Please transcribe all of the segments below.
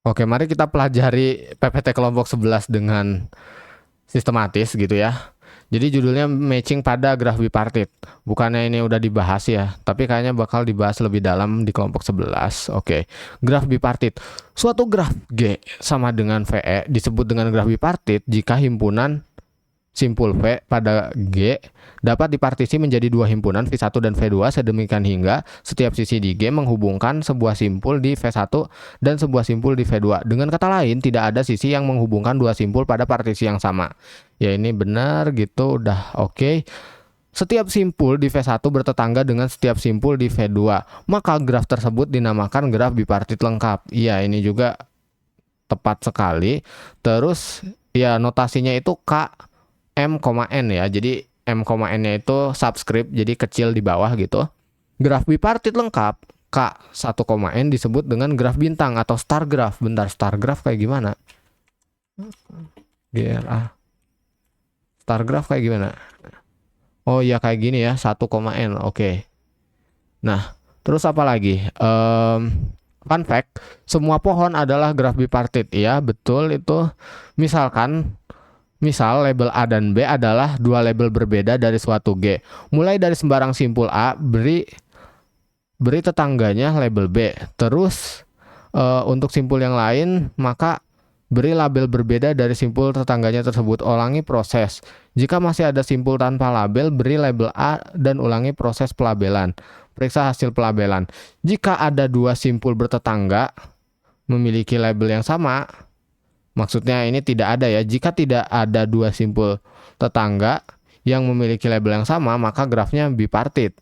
Oke, mari kita pelajari PPT kelompok 11 dengan sistematis gitu ya. Jadi judulnya matching pada graf bipartit. Bukannya ini udah dibahas ya, tapi kayaknya bakal dibahas lebih dalam di kelompok 11. Oke, graf bipartit. Suatu graf G sama dengan VE disebut dengan graf bipartit jika himpunan simpul V pada G dapat dipartisi menjadi dua himpunan V1 dan V2 sedemikian hingga setiap sisi di G menghubungkan sebuah simpul di V1 dan sebuah simpul di V2. Dengan kata lain, tidak ada sisi yang menghubungkan dua simpul pada partisi yang sama. Ya ini benar gitu, udah oke. Setiap simpul di V1 bertetangga dengan setiap simpul di V2. Maka graf tersebut dinamakan graf bipartit lengkap. Iya, ini juga tepat sekali. Terus ya notasinya itu K M, N ya. Jadi M, N-nya itu subscript, jadi kecil di bawah gitu. Graf bipartit lengkap K1, N disebut dengan graf bintang atau star graph. Bentar, star graph kayak gimana? GRA. Star graph kayak gimana? Oh ya kayak gini ya, 1, N. Oke. Nah, terus apa lagi? Fun fact, semua pohon adalah graf bipartit. Ya, betul itu. Misal label A dan B adalah dua label berbeda dari suatu G. Mulai dari sembarang simpul A, beri tetangganya label B. Terus untuk simpul yang lain, maka beri label berbeda dari simpul tetangganya tersebut. Ulangi proses. Jika masih ada simpul tanpa label, beri label A dan ulangi proses pelabelan. Periksa hasil pelabelan. Jika ada dua simpul bertetangga memiliki label yang sama, maksudnya ini tidak ada ya. Jika tidak ada dua simpul tetangga yang memiliki label yang sama, maka grafnya bipartit.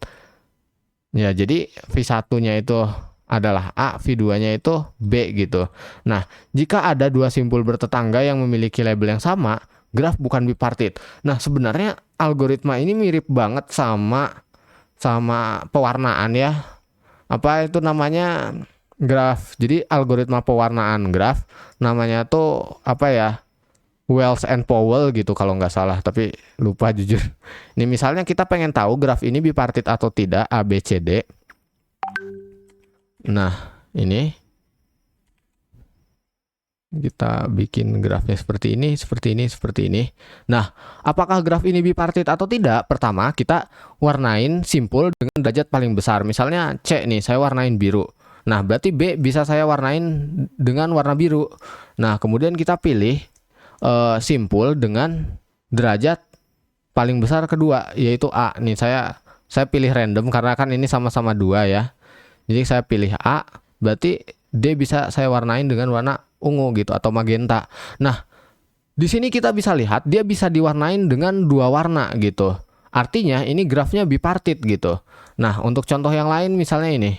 Ya, jadi V1-nya itu adalah A, V2-nya itu B gitu. Nah, jika ada dua simpul bertetangga yang memiliki label yang sama, graf bukan bipartit. Nah, sebenarnya algoritma ini mirip banget sama pewarnaan ya. Apa itu namanya? Graf. Jadi algoritma pewarnaan graf namanya tuh apa ya, Wells and Powell gitu kalau nggak salah, tapi lupa jujur. Ini misalnya kita pengen tahu graf ini bipartit atau tidak, A, B, C, D. Nah ini kita bikin grafnya seperti ini, seperti ini, seperti ini. Nah, apakah graf ini bipartit atau tidak? Pertama kita warnain simpul dengan derajat paling besar. Misalnya C nih, saya warnain biru. Nah, berarti B bisa saya warnain dengan warna biru. Nah, kemudian kita pilih simpul dengan derajat paling besar kedua, yaitu A. Nih, saya pilih random karena kan ini sama-sama 2 ya. Jadi saya pilih A, berarti D bisa saya warnain dengan warna ungu gitu atau magenta. Nah, di sini kita bisa lihat dia bisa diwarnain dengan 2 warna gitu. Artinya ini grafnya bipartit gitu. Nah, untuk contoh yang lain misalnya ini.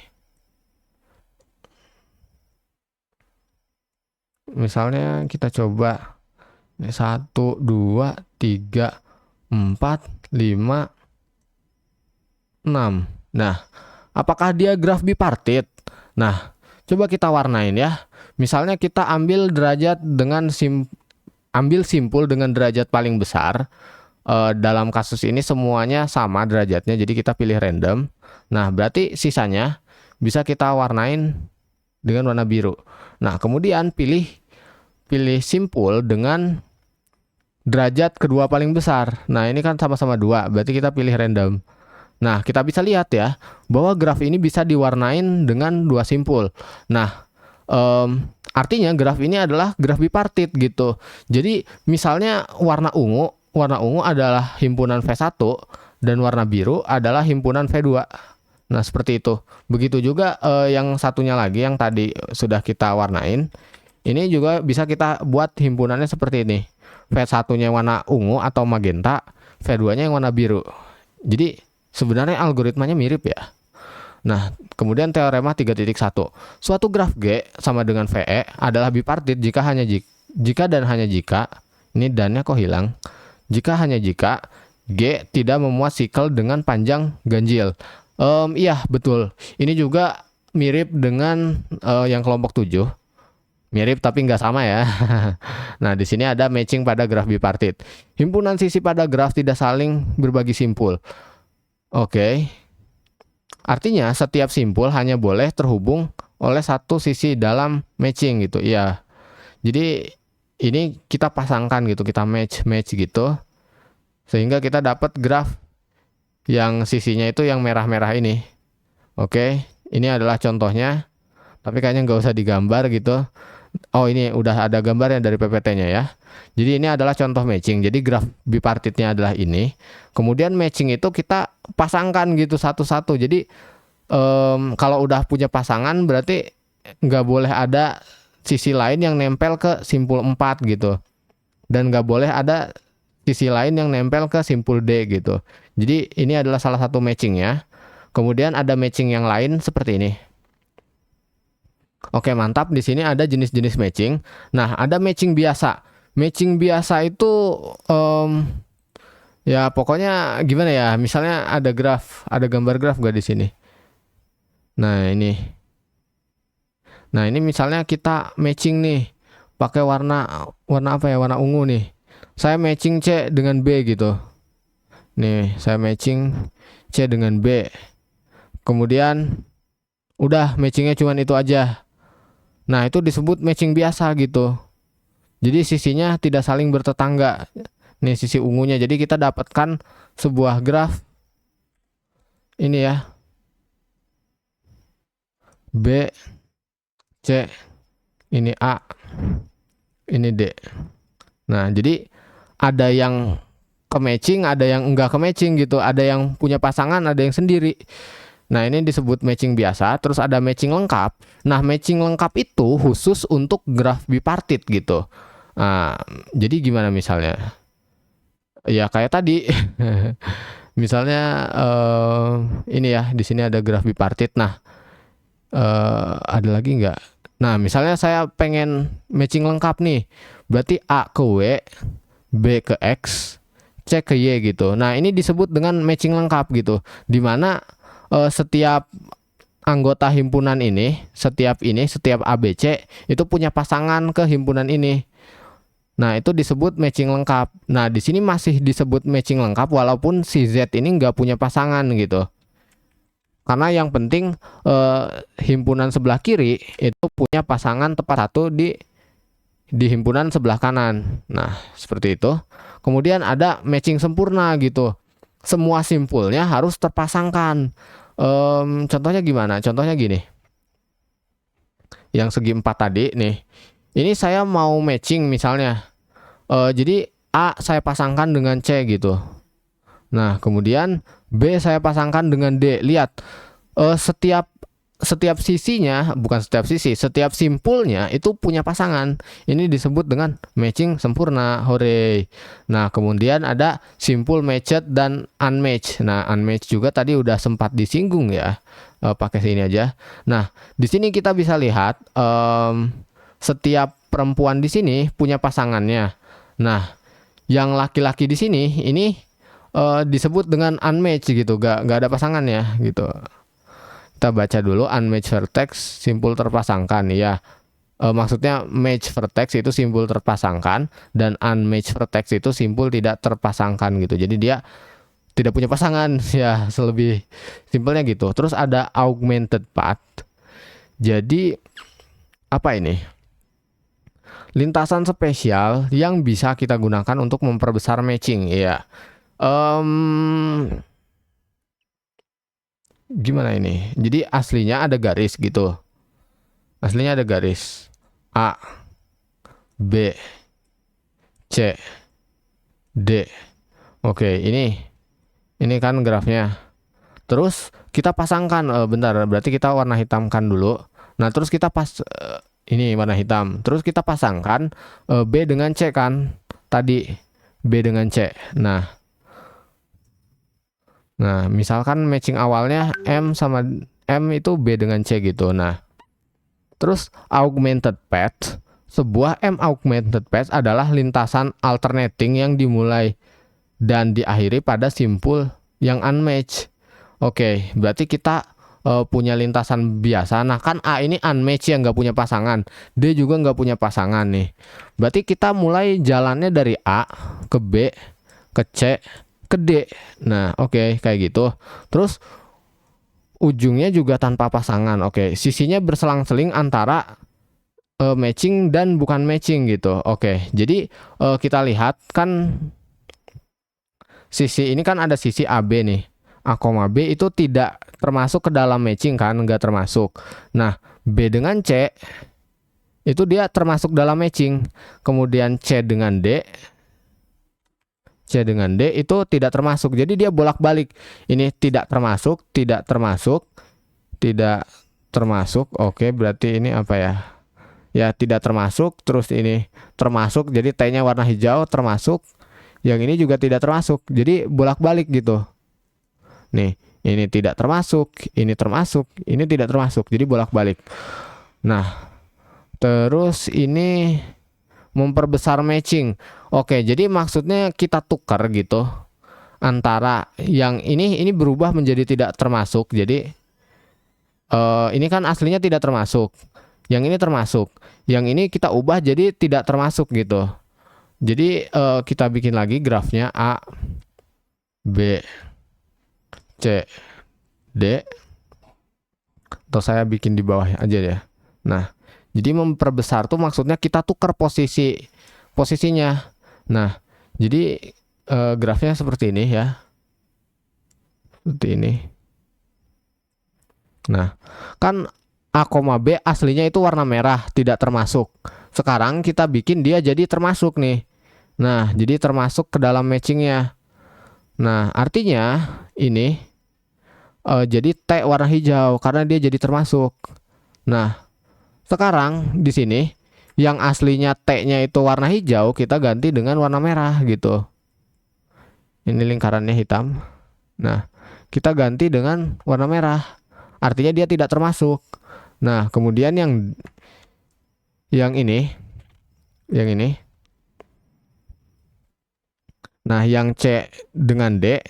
Misalnya kita coba 1, 2, 3, 4, 5, 6. Nah, apakah dia graf bipartit? Nah, coba kita warnain ya. Misalnya kita ambil derajat dengan ambil simpul dengan derajat paling besar. Dalam kasus ini semuanya sama derajatnya, jadi kita pilih random. Nah, berarti sisanya bisa kita warnain dengan warna biru. Nah, kemudian pilih simpul dengan derajat kedua paling besar. Nah, ini kan sama-sama 2, berarti kita pilih random. Nah, kita bisa lihat ya, bahwa graf ini bisa diwarnain dengan 2 simpul. Nah, artinya graf ini adalah graf bipartit gitu. Jadi, misalnya warna ungu adalah himpunan V1 dan warna biru adalah himpunan V2. Nah, seperti itu. Begitu juga yang satunya lagi yang tadi sudah kita warnain. Ini juga bisa kita buat himpunannya seperti ini. V1-nya warna ungu atau magenta, V2-nya yang warna biru. Jadi sebenarnya algoritmanya mirip ya. Nah, kemudian teorema 3.1. Suatu graf G sama dengan VE adalah bipartit jika dan hanya jika, ini dannya kok hilang. Jika hanya jika G tidak memuat sikel dengan panjang ganjil. Iya, betul. Ini juga mirip dengan yang kelompok 7. Mirip tapi nggak sama ya. Nah, di sini ada matching pada graf bipartit. Himpunan sisi pada graf tidak saling berbagi simpul. Oke. Artinya setiap simpul hanya boleh terhubung oleh satu sisi dalam matching gitu. Iya. Jadi ini kita pasangkan gitu, kita match gitu. Sehingga kita dapat graf yang sisinya itu yang merah-merah ini. Oke, ini adalah contohnya. Tapi kayaknya nggak usah digambar gitu. Oh, ini udah ada gambarnya dari PPT-nya ya. Jadi ini adalah contoh matching. Jadi graf bipartitnya adalah ini. Kemudian matching itu kita pasangkan gitu satu-satu. Jadi kalau udah punya pasangan berarti nggak boleh ada sisi lain yang nempel ke simpul 4 gitu. Dan nggak boleh ada sisi lain yang nempel ke simpul D gitu. Jadi ini adalah salah satu matching ya. Kemudian ada matching yang lain seperti ini. Oke, mantap. Di sini ada jenis-jenis matching. Nah, ada matching biasa. Matching biasa itu ya pokoknya gimana ya? Misalnya ada graf, ada gambar graf gak di sini? Nah, ini. Nah, ini misalnya kita matching nih pakai warna apa ya? Warna ungu nih. Saya matching C dengan B gitu. Nih, saya matching C dengan B. Kemudian udah matchingnya cuma itu aja. Nah, itu disebut matching biasa gitu. Jadi sisinya tidak saling bertetangga. Nih sisi ungunya. Jadi kita dapatkan sebuah graf ini ya. B, C, ini A, ini D. Nah, jadi ada yang ke matching, ada yang enggak ke matching gitu. Ada yang punya pasangan, ada yang sendiri. Nah, ini disebut matching biasa. Terus ada matching lengkap. Nah, matching lengkap itu khusus untuk graf bipartit gitu. Nah, jadi gimana misalnya? Ya kayak tadi. Misalnya ini ya, di sini ada graf bipartit. Nah, ada lagi nggak? Nah, misalnya saya pengen matching lengkap nih. Berarti A ke W, B ke X, C ke Y gitu. Nah, ini disebut dengan matching lengkap gitu. Dimana setiap anggota himpunan ini, setiap ABC itu punya pasangan ke himpunan ini. Nah, itu disebut matching lengkap. Nah, di sini masih disebut matching lengkap walaupun si Z ini nggak punya pasangan gitu. Karena yang penting himpunan sebelah kiri itu punya pasangan tepat satu di himpunan sebelah kanan. Nah, seperti itu. Kemudian ada matching sempurna gitu. Semua simpulnya harus terpasangkan. Contohnya gimana? Contohnya gini. Yang segi 4 tadi nih. Ini saya mau matching misalnya. Jadi A saya pasangkan dengan C gitu. Nah, kemudian B saya pasangkan dengan D. Lihat, setiap sisinya, bukan setiap sisi, setiap simpulnya itu punya pasangan. Ini disebut dengan matching sempurna. Hore. Nah, kemudian ada simpul matched dan unmatched. Nah, unmatched juga tadi udah sempat disinggung ya. Pakai sini aja. Nah, di sini kita bisa lihat setiap perempuan di sini punya pasangannya. Nah, yang laki-laki di sini ini disebut dengan unmatched gitu, gak ada pasangannya gitu. Kita baca dulu unmatched vertex simpul terpasangkan ya. Maksudnya match vertex itu simpul terpasangkan dan unmatched vertex itu simpul tidak terpasangkan gitu. Jadi dia tidak punya pasangan ya, selebih simpelnya gitu. Terus ada augmented path. Jadi apa ini? Lintasan spesial yang bisa kita gunakan untuk memperbesar matching ya. Gimana ini? Jadi aslinya ada garis gitu. Aslinya ada garis A, B, C, D. Oke, ini kan grafnya. Terus kita pasangkan, bentar, berarti kita warna hitamkan dulu. Nah, terus kita ini warna hitam. Terus kita pasangkan B dengan C kan. Tadi B dengan C. Nah, misalkan matching awalnya M sama M itu B dengan C gitu. Nah, terus augmented path, sebuah M augmented path adalah lintasan alternating yang dimulai dan diakhiri pada simpul yang unmatched. Oke, berarti kita punya lintasan biasa. Nah, kan A ini unmatched yang nggak punya pasangan. D juga nggak punya pasangan nih. Berarti kita mulai jalannya dari A ke B ke C ke D. Nah, oke, kayak gitu. Terus ujungnya juga tanpa pasangan. Oke, sisinya berselang-seling antara matching dan bukan matching gitu. Oke, jadi kita lihat kan sisi ini kan ada sisi AB nih. A, B itu tidak termasuk ke dalam matching kan, nggak termasuk. Nah, B dengan C itu dia termasuk dalam matching. Kemudian C dengan D itu tidak termasuk. Jadi dia bolak-balik. Ini tidak termasuk, tidak termasuk, tidak termasuk. Oke, berarti ini apa ya? Ya, tidak termasuk, terus ini termasuk. Jadi T-nya warna hijau termasuk. Yang ini juga tidak termasuk. Jadi bolak-balik gitu. Nih, ini tidak termasuk, ini termasuk, ini tidak termasuk. Jadi bolak-balik. Nah, terus ini memperbesar matching. Oke, jadi maksudnya kita tukar gitu antara yang ini berubah menjadi tidak termasuk. Jadi ini kan aslinya tidak termasuk. Yang ini termasuk. Yang ini kita ubah jadi tidak termasuk gitu. Jadi kita bikin lagi grafnya A, B, C, D. Atau saya bikin di bawah aja ya. Nah, jadi memperbesar tuh maksudnya kita tukar posisinya. Nah, jadi grafnya seperti ini ya. Seperti ini. Nah, kan A, B aslinya itu warna merah, tidak termasuk. Sekarang kita bikin dia jadi termasuk nih. Nah, jadi termasuk ke dalam matchingnya. Nah, artinya ini jadi T warna hijau karena dia jadi termasuk. Nah, sekarang di sini yang aslinya T-nya itu warna hijau kita ganti dengan warna merah gitu. Ini lingkarannya hitam. Nah, kita ganti dengan warna merah. Artinya dia tidak termasuk. Nah, kemudian yang ini. Nah, yang C dengan D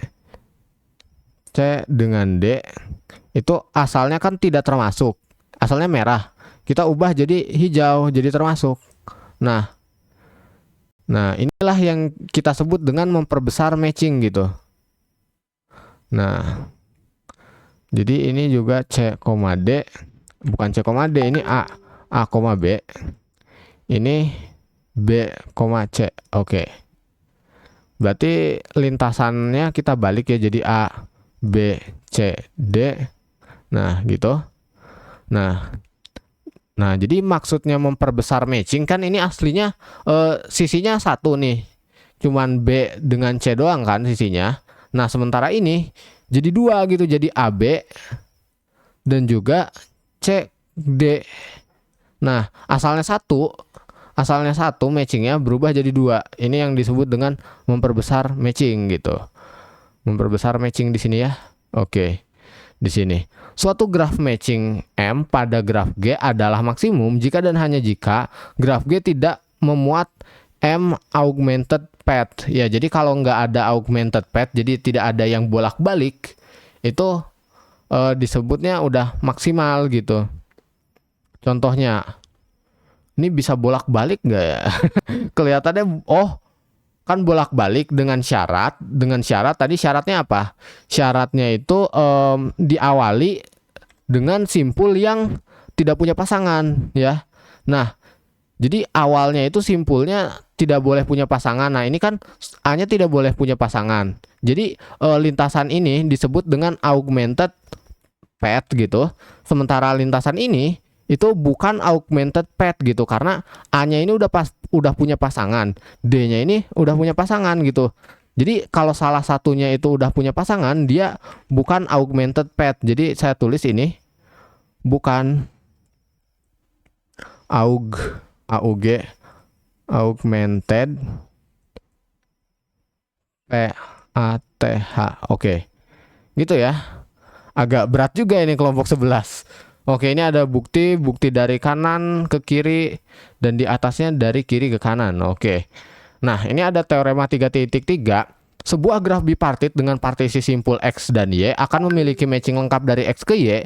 itu asalnya kan tidak termasuk. Asalnya merah. Kita ubah jadi hijau, jadi termasuk. Nah, inilah yang kita sebut dengan memperbesar matching gitu. Nah, jadi ini juga C, D, bukan C, D, ini A, B. Ini B, C. Oke. Berarti lintasannya kita balik ya, jadi A, B, C, D. Nah, gitu. Nah, jadi maksudnya memperbesar matching kan ini aslinya sisinya satu nih. Cuman B dengan C doang kan sisinya. Nah, sementara ini jadi dua gitu, jadi AB dan juga CD. Nah, asalnya satu matchingnya berubah jadi dua. Ini yang disebut dengan memperbesar matching gitu. Memperbesar matching di sini ya. Oke. Di sini. Suatu graf matching M pada graf G adalah maksimum jika dan hanya jika graf G tidak memuat M augmented path. Ya, jadi kalau nggak ada augmented path, jadi tidak ada yang bolak-balik, itu disebutnya udah maksimal gitu. Contohnya, ini bisa bolak-balik nggak ya? Kelihatannya, kan bolak-balik dengan syarat tadi syaratnya apa? Syaratnya itu diawali dengan simpul yang tidak punya pasangan ya. Nah, jadi awalnya itu simpulnya tidak boleh punya pasangan. Nah, ini kan A-nya tidak boleh punya pasangan. Jadi lintasan ini disebut dengan augmented path gitu. Sementara lintasan ini itu bukan augmented path gitu karena A-nya ini udah punya pasangan, D-nya ini udah punya pasangan gitu. Jadi kalau salah satunya itu udah punya pasangan, dia bukan augmented path. Jadi saya tulis ini bukan augmented PATH. Oke. Gitu ya. Agak berat juga ini kelompok 11. Oke, ini ada bukti dari kanan ke kiri dan di atasnya dari kiri ke kanan. Oke. Nah, ini ada teorema 3.3. Sebuah graf bipartit dengan partisi simpul X dan Y akan memiliki matching lengkap dari X ke Y.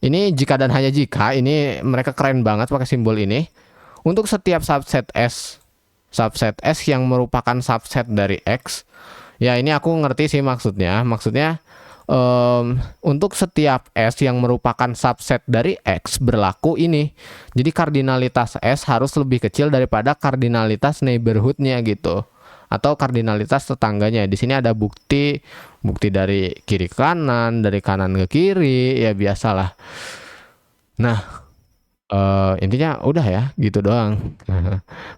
Ini jika dan hanya jika, ini mereka keren banget pakai simbol ini. Untuk setiap subset S yang merupakan subset dari X. Ya, ini aku ngerti sih maksudnya. Maksudnya untuk setiap S yang merupakan subset dari X berlaku ini. Jadi kardinalitas S harus lebih kecil daripada kardinalitas neighborhoodnya gitu, atau kardinalitas tetangganya. Di sini ada bukti dari kiri ke kanan, dari kanan ke kiri, ya biasalah. Nah, intinya udah ya gitu doang.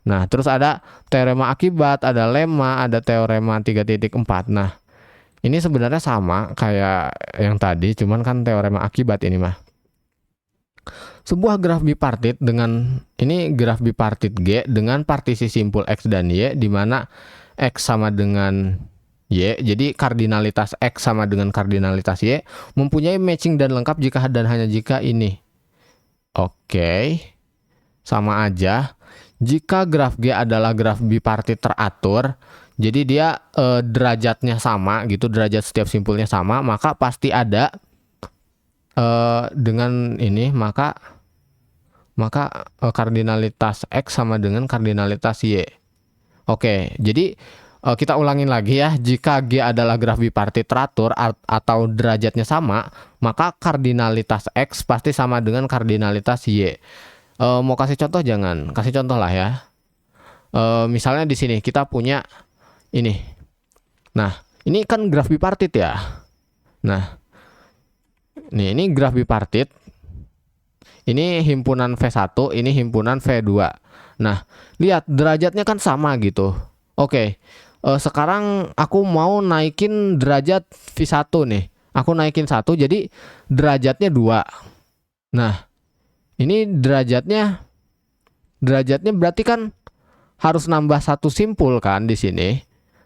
Nah, terus ada teorema akibat, ada lemma, ada teorema 3.4. Nah, ini sebenarnya sama kayak yang tadi, cuman kan teorema akibat ini mah. Sebuah graf bipartit dengan ini graf bipartit G dengan partisi simpul X dan Y, di mana X sama dengan Y, jadi kardinalitas X sama dengan kardinalitas Y, mempunyai matching dan lengkap jika dan hanya jika ini. Oke, sama aja. Jika graf G adalah graf bipartit teratur, jadi dia derajatnya sama gitu, derajat setiap simpulnya sama, maka pasti ada dengan ini, maka kardinalitas X sama dengan kardinalitas Y. Oke, jadi kita ulangin lagi ya. Jika G adalah graf bipartit teratur atau derajatnya sama, maka kardinalitas X pasti sama dengan kardinalitas Y. Mau kasih contoh jangan? Kasih contoh lah ya. Misalnya di sini kita punya ini. Nah, ini kan graf bipartit ya. Nah, ini graf bipartit. Ini himpunan V1, ini himpunan V2. Nah, lihat derajatnya kan sama gitu. Oke. Sekarang aku mau naikin derajat V1 nih. Aku naikin 1, jadi derajatnya 2. Nah, ini derajatnya berarti kan harus nambah 1 simpul kan di sini.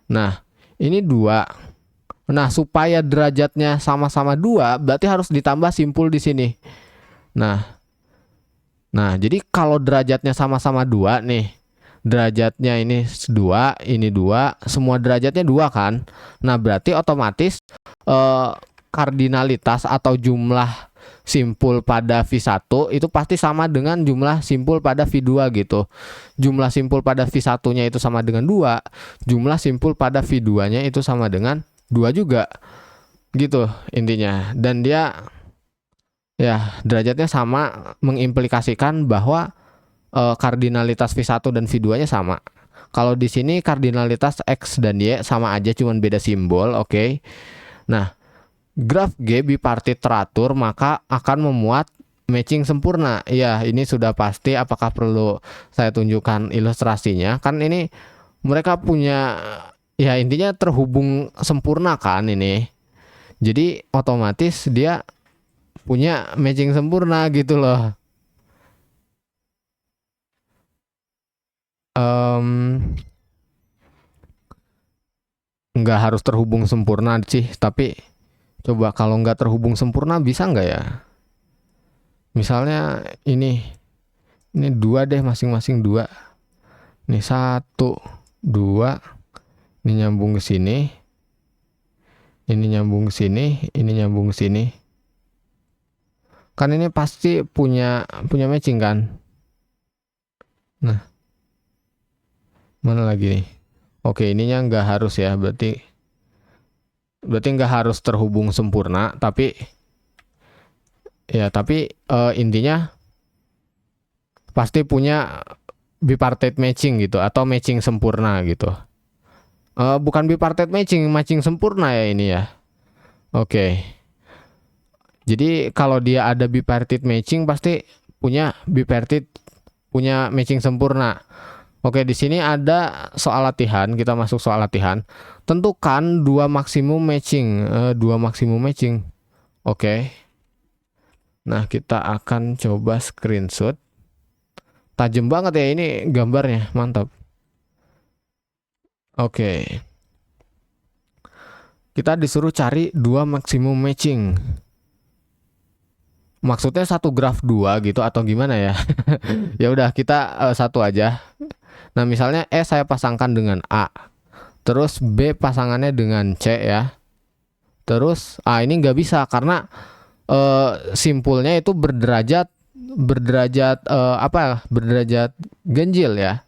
Nah, ini 2. Nah, supaya derajatnya sama-sama 2, berarti harus ditambah simpul di sini. Nah, jadi kalau derajatnya sama-sama 2 nih, derajatnya ini 2, ini 2, semua derajatnya 2 kan. Nah, berarti otomatis kardinalitas atau jumlah simpul pada V1 itu pasti sama dengan jumlah simpul pada V2 gitu. Jumlah simpul pada V1-nya itu sama dengan 2, jumlah simpul pada V2-nya itu sama dengan 2 juga. Gitu intinya. Dan dia ya derajatnya sama, mengimplikasikan bahwa kardinalitas V1 dan V2-nya sama. Kalau di sini kardinalitas X dan Y sama aja, cuman beda simbol, oke. Nah, graf G bipartit teratur maka akan memuat matching sempurna. Ya, ini sudah pasti. Apakah perlu saya tunjukkan ilustrasinya? Kan ini mereka punya, ya intinya terhubung sempurna kan ini. Jadi otomatis dia punya matching sempurna gitu loh. Nggak harus terhubung sempurna sih, tapi coba kalau nggak terhubung sempurna bisa nggak ya? Misalnya ini 2 deh, masing-masing 2. Ini 1, 2, ini nyambung ke sini, ini nyambung ke sini, ini nyambung ke sini. Kan ini pasti punya matching kan? Nah, mana lagi nih? Oke, ininya nggak harus ya, berarti nggak harus terhubung sempurna, tapi intinya pasti punya bipartite matching gitu, atau matching sempurna gitu. Bukan bipartite matching sempurna ya ini ya. Oke. Jadi kalau dia ada bipartite matching pasti punya matching sempurna. Oke, di sini ada soal latihan, kita masuk soal latihan. Tentukan 2 maksimum matching, 2 maksimum matching. Oke. Nah, kita akan coba screenshot. Tajam banget ya ini gambarnya, mantap. Oke. Kita disuruh cari 2 maksimum matching. Maksudnya satu graf 2 gitu atau gimana ya? Ya udah, kita satu aja. Nah, misalnya E saya pasangkan dengan A, terus B pasangannya dengan C ya. Terus ini nggak bisa karena simpulnya itu berderajat ganjil ya.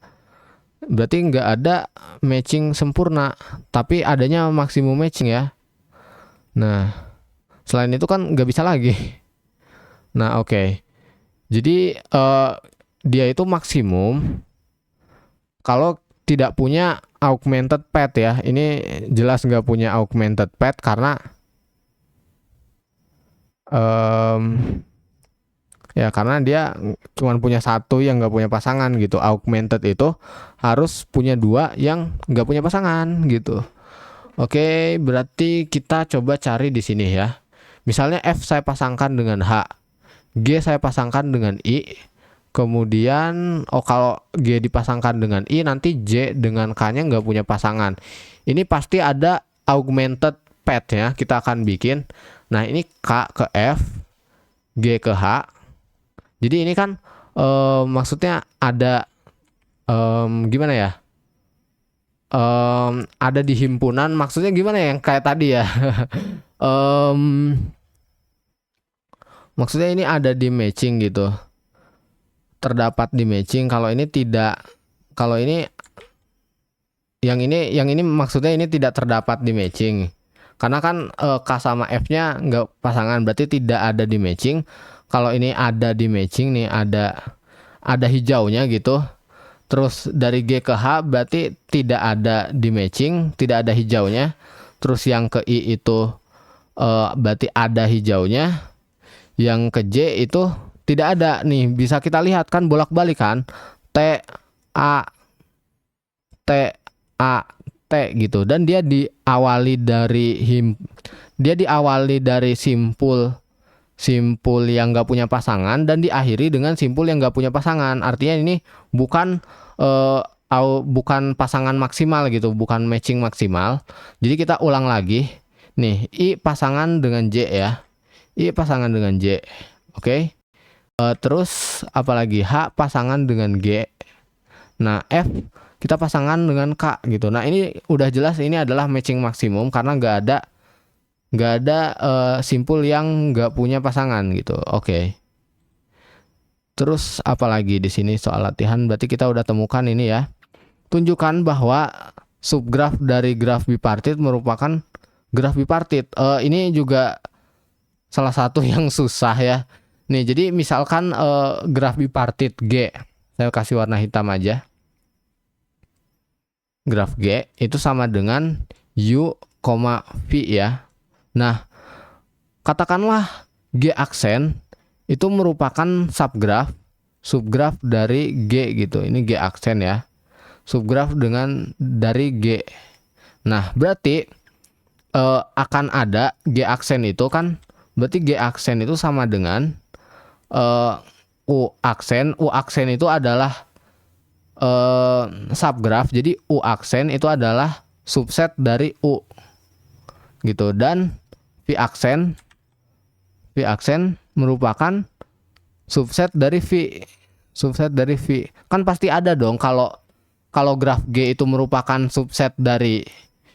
Berarti nggak ada matching sempurna, tapi adanya maksimum matching ya. Nah, Selain itu kan nggak bisa lagi. Nah, oke. Jadi dia itu maksimum kalau tidak punya augmented path ya. Ini jelas nggak punya augmented path karena ya karena dia cuma punya satu yang nggak punya pasangan gitu. Augmented itu harus punya dua yang nggak punya pasangan gitu. Oke, berarti kita coba cari di sini ya. Misalnya F saya pasangkan dengan H, G saya pasangkan dengan I, kemudian kalau G dipasangkan dengan I, nanti J dengan K-nya nggak punya pasangan. Ini pasti ada augmented path ya, kita akan bikin. Nah, ini K ke F, G ke H. Jadi ini kan maksudnya ada gimana ya? Ada di himpunan, maksudnya gimana ya, yang kayak tadi ya? Maksudnya ini ada di matching gitu, terdapat di matching. Kalau ini tidak, kalau ini yang ini maksudnya ini tidak terdapat di matching, karena kan K sama F-nya nggak pasangan, berarti tidak ada di matching. Kalau ini ada di matching nih, ada hijaunya gitu. Terus dari G ke H berarti tidak ada di matching, tidak ada hijaunya. Terus yang ke I itu berarti ada hijaunya. Yang ke J itu tidak ada nih, bisa kita lihat kan bolak-balik kan, T A T A T gitu. Dan dia diawali dari simpul yang nggak punya pasangan dan diakhiri dengan simpul yang nggak punya pasangan. Artinya ini bukan bukan pasangan maksimal gitu, bukan matching maksimal. Jadi kita ulang lagi nih, I pasangan dengan J ya, I pasangan dengan J. Oke. Terus apalagi H pasangan dengan G. Nah, F kita pasangan dengan K gitu. Nah, ini udah jelas ini adalah matching maksimum karena nggak ada simpul yang nggak punya pasangan gitu. Oke. Terus apalagi di sini soal latihan, berarti kita udah temukan ini ya. Tunjukkan bahwa subgraf dari graf bipartit merupakan graf bipartit. Ini juga salah satu yang susah ya. Nih, jadi misalkan graf bipartit G, saya kasih warna hitam aja. Graf G itu sama dengan U, V ya. Nah, katakanlah G aksen itu merupakan subgraf dari G gitu. Ini G aksen ya. Subgraf dari G. Nah, berarti akan ada G aksen itu kan, berarti G aksen itu sama dengan U aksen. U aksen itu adalah subgraf. Jadi U aksen itu adalah subset dari U gitu. Dan V aksen merupakan subset dari V. Kan pasti ada dong kalau graf G itu merupakan subset dari,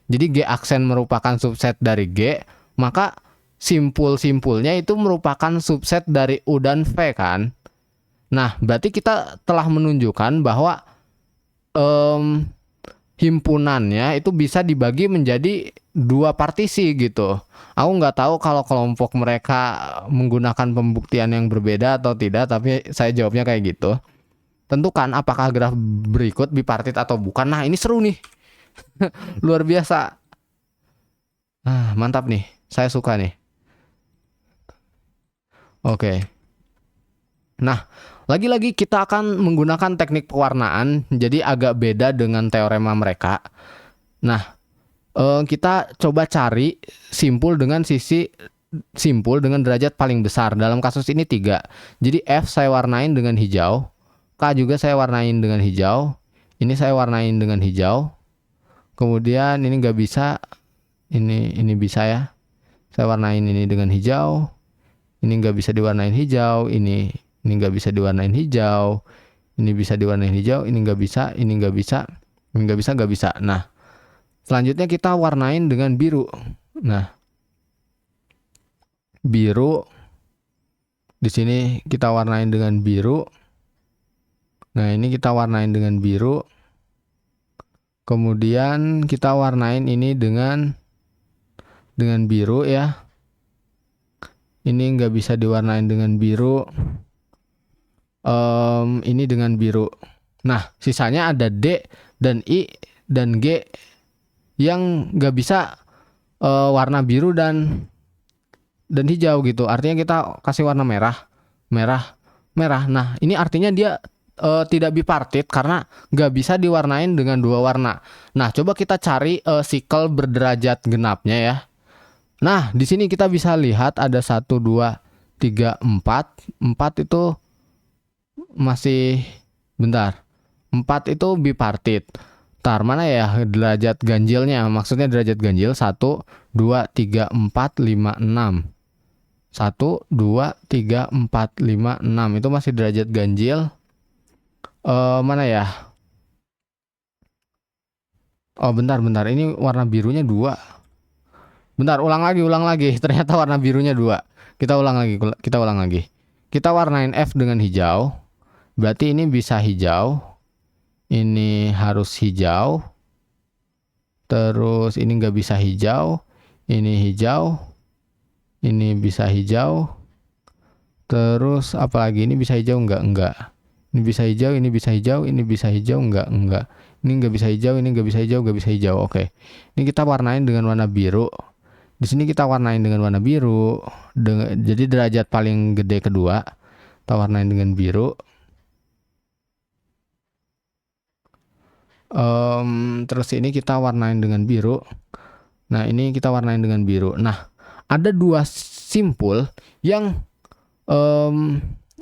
jadi G aksen merupakan subset dari G, maka simpul-simpulnya itu merupakan subset dari U dan V kan. Nah, berarti kita telah menunjukkan bahwa himpunannya itu bisa dibagi menjadi dua partisi gitu. Aku nggak tahu kalau kelompok mereka menggunakan pembuktian yang berbeda atau tidak, tapi saya jawabnya kayak gitu. Tentukan apakah graf berikut bipartit atau bukan. Nah, ini seru nih. Luar biasa. Mantap nih. Saya suka nih. Oke. Nah, lagi-lagi kita akan menggunakan teknik pewarnaan, jadi agak beda dengan teorema mereka. Nah, kita coba cari simpul dengan derajat paling besar. Dalam kasus ini 3. Jadi F saya warnain dengan hijau, K juga saya warnain dengan hijau, ini saya warnain dengan hijau. Kemudian ini nggak bisa, ini bisa ya. Saya warnain ini dengan hijau, ini nggak bisa diwarnain hijau, ini nggak bisa diwarnain hijau, ini bisa diwarnain hijau, ini nggak bisa, ini nggak bisa, ini nggak bisa. Nah, selanjutnya kita warnain dengan biru. Nah, biru di sini kita warnain dengan biru. Nah, ini kita warnain dengan biru. Kemudian kita warnain ini dengan biru ya. Ini nggak bisa diwarnain dengan biru. Ini dengan biru. Nah, sisanya ada D dan I dan G yang nggak bisa warna biru dan hijau gitu. Artinya kita kasih warna merah, merah, merah. Nah, ini artinya dia tidak bipartit karena nggak bisa diwarnain dengan dua warna. Nah, coba kita cari sikel berderajat genapnya ya. Nah, di sini kita bisa lihat ada 1, 2, 3, 4. 4 itu masih, bentar. 4 itu bipartit. Tar, mana ya derajat ganjilnya? Maksudnya derajat ganjil 1, 2, 3, 4, 5, 6. 1, 2, 3, 4, 5, 6. Itu masih derajat ganjil. Mana ya? Oh, bentar. Ini warna birunya 2. Bentar, ulang lagi. Ternyata warna birunya 2. Kita ulang lagi. Kita warnain F dengan hijau. Berarti ini bisa hijau. Ini harus hijau. Terus ini nggak bisa hijau. Ini hijau. Ini bisa hijau. Terus apalagi ini bisa hijau enggak. Ini bisa hijau, ini bisa hijau, ini bisa hijau enggak. Ini nggak bisa hijau, ini nggak bisa hijau, nggak bisa hijau. Oke. Ini kita warnain dengan warna biru. Di sini kita warnain dengan warna biru. Jadi derajat paling gede kedua kita warnain dengan biru. Terus ini kita warnain dengan biru. Nah, ini kita warnain dengan biru. Nah, ada 2 simpul yang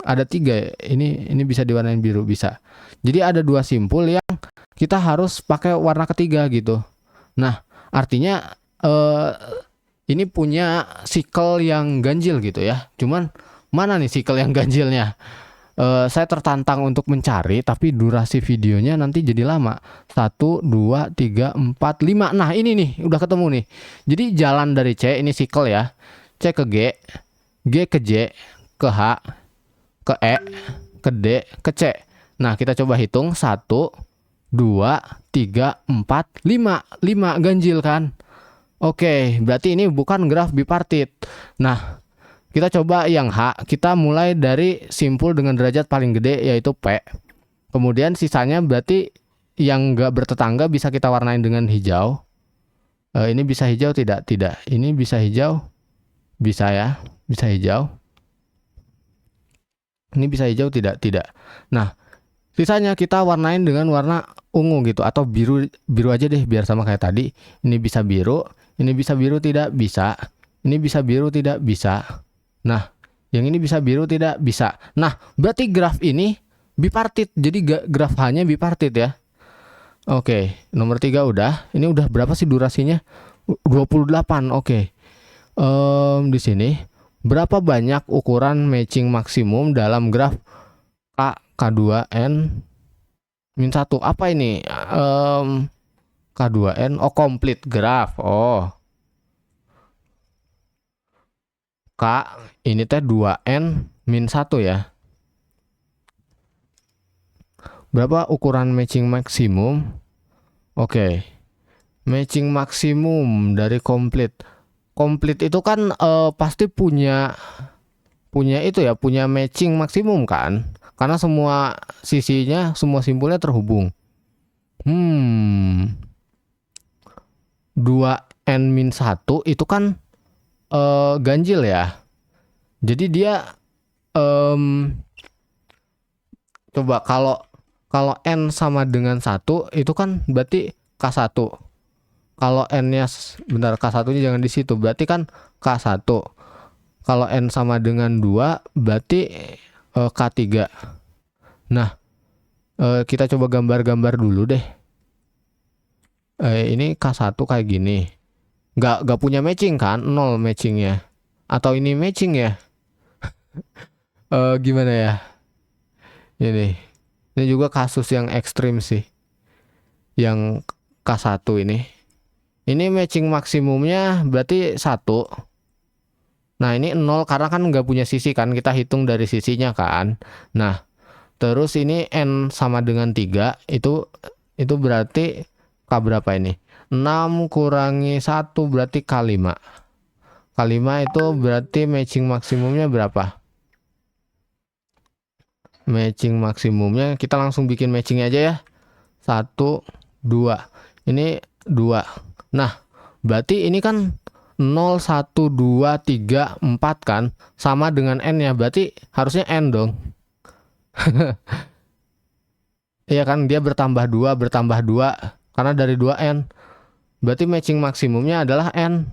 ada 3. Ini bisa diwarnain biru, bisa. Jadi ada 2 simpul yang kita harus pakai warna ketiga gitu. Nah, artinya ini punya sikel yang ganjil gitu ya. Cuman mana nih sikel yang ganjilnya? Saya tertantang untuk mencari, tapi durasi videonya nanti jadi lama. 1, 2, 3, 4, 5. Nah, ini nih udah ketemu nih. Jadi jalan dari C, ini sikel ya. C ke G, G ke J, ke H, ke E, ke D, ke C. Nah, kita coba hitung. 1, 2, 3, 4, 5. 5 ganjil kan? Oke, berarti ini bukan graf bipartit. Nah, kita coba yang H. Kita mulai dari simpul dengan derajat paling gede yaitu P. Kemudian sisanya berarti yang nggak bertetangga bisa kita warnain dengan hijau. Ini bisa hijau tidak? Tidak. Ini bisa hijau? Bisa ya. Bisa hijau. Ini bisa hijau tidak? Tidak. Nah, sisanya kita warnain dengan warna ungu gitu atau biru aja deh biar sama kayak tadi. Ini bisa biru. Ini bisa biru tidak? Bisa. Ini bisa biru tidak? Bisa. Nah, yang ini bisa biru tidak? Bisa. Nah, berarti graf ini bipartit. Jadi graf H-nya bipartit ya. Oke, nomor 3 udah. Ini udah berapa sih durasinya? 28. Oke. Di sini berapa banyak ukuran matching maksimum dalam graf K2N -1? Apa ini? K2N, complete graph. K ini teh 2N -1 ya. Berapa ukuran matching maksimum? Oke. Matching maksimum dari complete. Complete itu kan pasti punya itu ya, punya matching maksimum kan? Karena semua sisinya, semua simpulnya terhubung. 2N-1 itu kan ganjil ya. Jadi dia coba kalau N sama dengan 1 itu kan berarti K1. Kalau N-nya bentar, K1-nya jangan di situ. Berarti kan K1. Kalau N sama dengan 2 berarti K3. Nah, kita coba gambar-gambar dulu deh. Ini K1 kayak gini. Nggak punya matching kan? 0 matchingnya. Atau ini matching ya? Gimana ya? Ini juga kasus yang ekstrim sih. Yang K1 ini. Ini matching maksimumnya berarti 1. Nah, ini 0 karena kan nggak punya sisi kan. Kita hitung dari sisinya kan. Nah, terus ini N sama dengan 3. Itu berarti K berapa ini? 6 kurangi 1 berarti K5. kali 5 itu berarti matching maksimumnya berapa? Matching maksimumnya kita langsung bikin matching aja ya. 1, 2. Ini 2. Nah, berarti ini kan 0, 1, 2, 3, 4 kan sama dengan n ya, berarti harusnya n dong. Iya kan, dia bertambah 2 karena dari 2n. Berarti matching maksimumnya adalah n.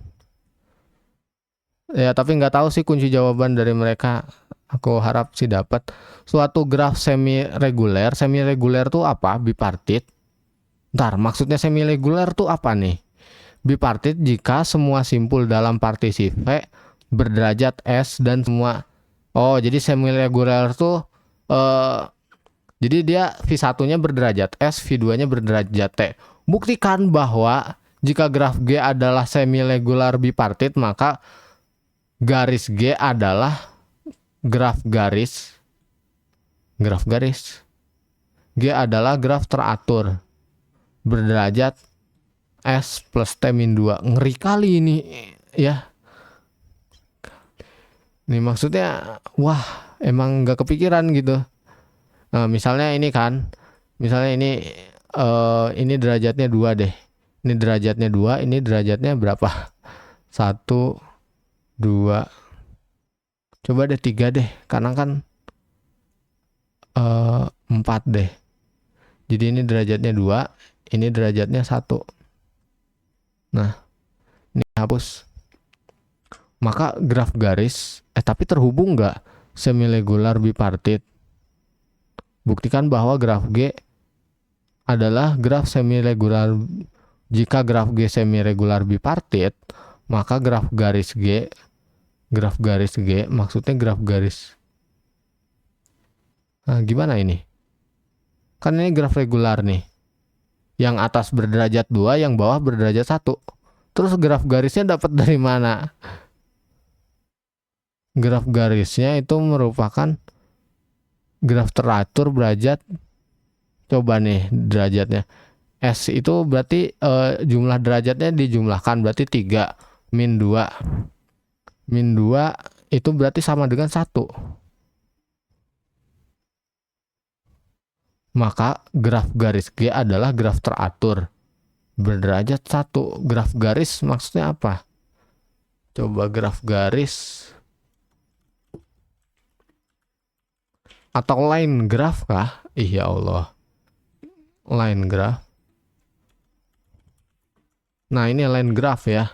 Ya, tapi nggak tahu sih kunci jawaban dari mereka. Aku harap sih dapat. Suatu graf semi reguler tuh apa? Bipartit. Ntar, maksudnya semi reguler tuh apa nih? Bipartit jika semua simpul dalam partisi V berderajat S dan semua. Oh, jadi semi reguler tuh jadi dia V1-nya berderajat S, V2-nya berderajat T. Buktikan bahwa jika graf G adalah semi regular bipartit, maka garis G adalah graf garis. G adalah graf teratur berderajat S plus T min 2. Ngeri kali ini ya. Ini maksudnya wah, emang gak kepikiran gitu. Nah, misalnya ini kan, misalnya ini derajatnya 2 deh. Ini derajatnya 2, ini derajatnya berapa? 1, 2. Coba deh 3 deh, karena kan 4 deh. Jadi ini derajatnya 2, ini derajatnya 1. Nah, ini hapus. Maka graf garis, tapi terhubung nggak semi regular bipartit? Buktikan bahwa graf G adalah graf semi regular. Jika graf G semi regular bipartit, maka graf garis G maksudnya graf garis. Nah, gimana ini? Kan ini graf regular nih. Yang atas berderajat 2, yang bawah berderajat 1. Terus graf garisnya dapat dari mana? Graf garisnya itu merupakan graf teratur derajat. Coba nih derajatnya. S itu berarti jumlah derajatnya dijumlahkan, berarti 3 min 2. Min 2 itu berarti sama dengan 1. Maka graf garis G adalah graf teratur berderajat 1. Graf garis maksudnya apa? Coba graf garis atau line graf kah? Ya Allah, line graf. Nah, ini line graf ya.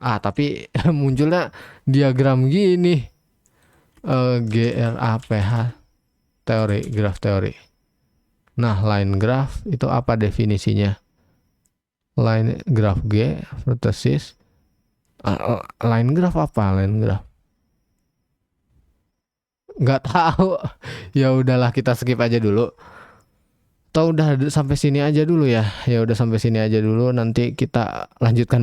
Tapi munculnya diagram gini. GRAPH teori, graf teori. Nah, line graf itu apa definisinya? Line graf G vertesis. Line graf apa? Line graf nggak tahu. Ya udahlah, kita skip aja dulu. Atau udah sampai sini aja dulu ya. Ya udah sampai sini aja dulu, nanti kita lanjutkan besok.